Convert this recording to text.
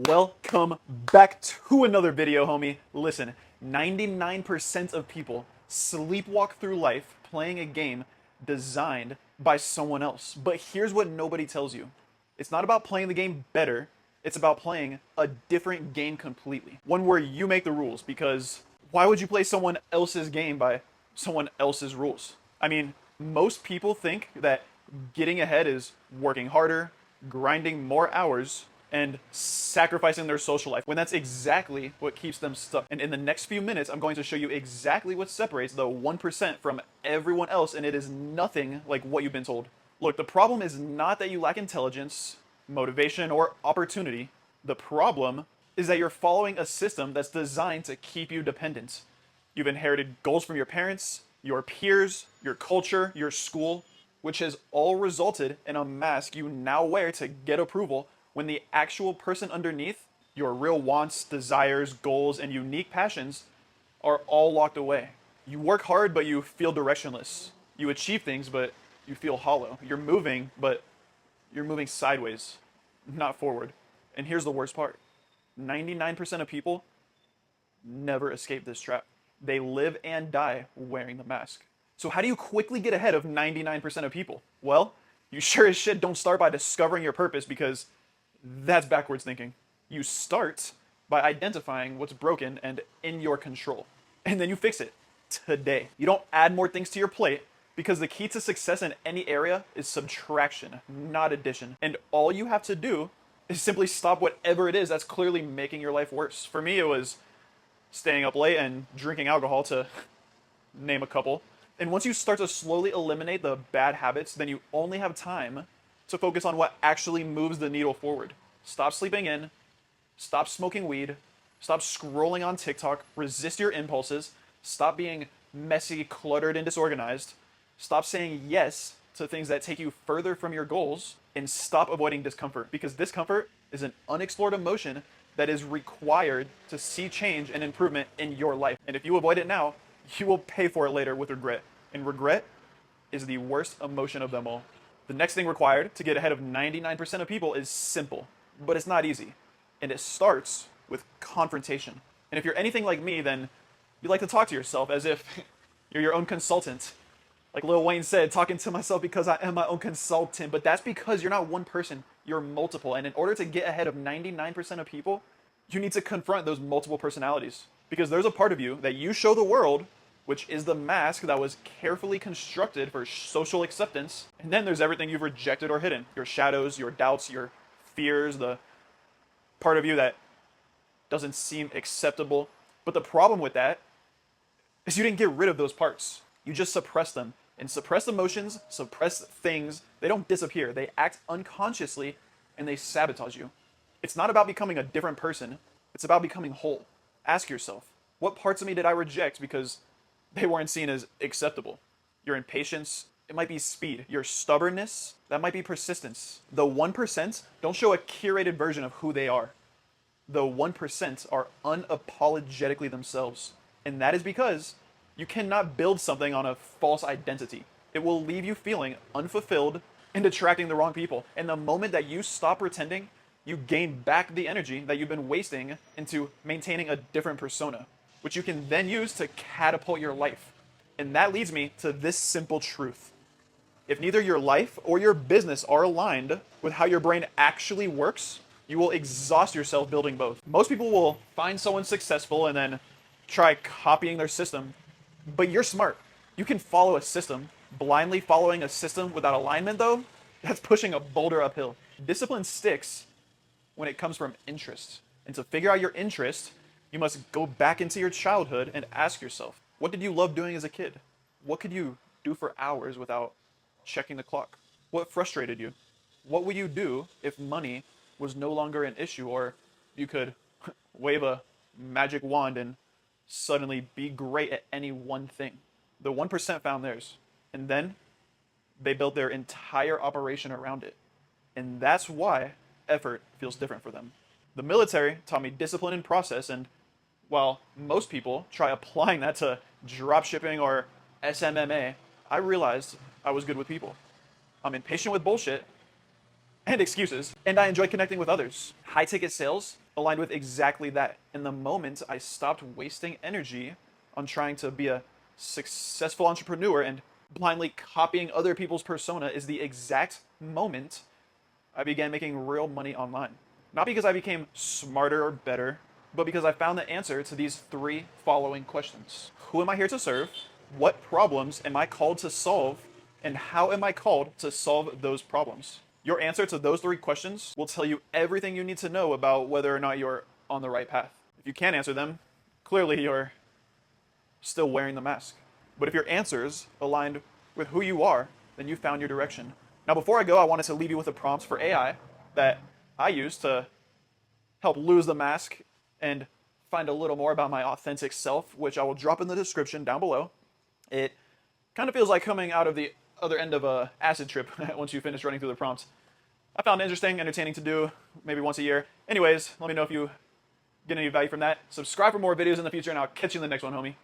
Welcome back to another video, homie. Listen, 99% of people sleepwalk through life playing a game designed by someone else. But here's what nobody tells you. It's not about playing the game better, it's about playing a different game completely. One where you make the rules, because why would you play someone else's game by someone else's rules? I mean, most people think that getting ahead is working harder, grinding more hours, and sacrificing their social life, when that's exactly what keeps them stuck. And in the next few minutes, I'm going to show you exactly what separates the 1% from everyone else, and it is nothing like what you've been told. Look, the problem is not that you lack intelligence, motivation, or opportunity. The problem is that you're following a system that's designed to keep you dependent. You've inherited goals from your parents, your peers, your culture, your school, which has all resulted in a mask you now wear to get approval, when the actual person underneath, your real wants, desires, goals, and unique passions, are all locked away. You work hard, but you feel directionless. You achieve things, but you feel hollow. You're moving, but you're moving sideways, not forward. And here's the worst part. 99% of people never escape this trap. They live and die wearing the mask. So how do you quickly get ahead of 99% of people? Well, you sure as shit don't start by discovering your purpose, because that's backwards thinking. You start by identifying what's broken and in your control, and then you fix it today. You don't add more things to your plate, because the key to success in any area is subtraction, not addition. And all you have to do is simply stop whatever it is that's clearly making your life worse. For me, it was staying up late and drinking alcohol, to name a couple. And once you start to slowly eliminate the bad habits, then you only have time to focus on what actually moves the needle forward. Stop sleeping in, stop smoking weed, stop scrolling on TikTok, resist your impulses, stop being messy, cluttered, and disorganized, stop saying yes to things that take you further from your goals, and stop avoiding discomfort, because discomfort is an unexplored emotion that is required to see change and improvement in your life. And if you avoid it now, you will pay for it later with regret. And regret is the worst emotion of them all. The next thing required to get ahead of 99% of people is simple, but it's not easy. And it starts with confrontation. And if you're anything like me, then you like to talk to yourself as if you're your own consultant. Like Lil Wayne said, talking to myself because I am my own consultant. But that's because you're not one person, you're multiple. And in order to get ahead of 99% of people, you need to confront those multiple personalities. Because there's a part of you that you show the world, which is the mask that was carefully constructed for social acceptance. And then there's everything you've rejected or hidden. Your shadows, your doubts, your fears, the part of you that doesn't seem acceptable. But the problem with that is you didn't get rid of those parts. You just suppress them. And suppressed emotions, suppressed things, they don't disappear. They act unconsciously and they sabotage you. It's not about becoming a different person. It's about becoming whole. Ask yourself, what parts of me did I reject because they weren't seen as acceptable? Your impatience, it might be speed. Your stubbornness, that might be persistence. The 1% don't show a curated version of who they are. The 1% are unapologetically themselves. And that is because you cannot build something on a false identity. It will leave you feeling unfulfilled and attracting the wrong people. And the moment that you stop pretending, you gain back the energy that you've been wasting into maintaining a different persona, which you can then use to catapult your life. And that leads me to this simple truth. If neither your life or your business are aligned with how your brain actually works, you will exhaust yourself building both. Most people will find someone successful and then try copying their system, but you're smart. You can follow a system. Blindly following a system without alignment, though, that's pushing a boulder uphill. Discipline sticks when it comes from interest. And to figure out your interest, you must go back into your childhood and ask yourself, what did you love doing as a kid? What could you do for hours without checking the clock? What frustrated you? What would you do if money was no longer an issue, or you could wave a magic wand and suddenly be great at any one thing? The 1% found theirs, and then they built their entire operation around it. And that's why effort feels different for them. The military taught me discipline and process, and while most people try applying that to dropshipping or SMMA, I realized I was good with people. I'm impatient with bullshit and excuses, and I enjoy connecting with others. High ticket sales aligned with exactly that. In the moment I stopped wasting energy on trying to be a successful entrepreneur and blindly copying other people's persona is the exact moment I began making real money online. Not because I became smarter or better, but because I found the answer to these three following questions. Who am I here to serve? What problems am I called to solve? And how am I called to solve those problems? Your answer to those three questions will tell you everything you need to know about whether or not you're on the right path. If you can't answer them, clearly you're still wearing the mask. But if your answers aligned with who you are, then you found your direction. Now, before I go, I wanted to leave you with a prompt for AI that I use to help lose the mask and find a little more about my authentic self, which I will drop in the description down below. It kind of feels like coming out of the other end of a acid trip once you finish running through the prompts. I found it interesting, entertaining to do, maybe once a year. Anyways, let me know if you get any value from that. Subscribe for more videos in the future, and I'll catch you in the next one, homie.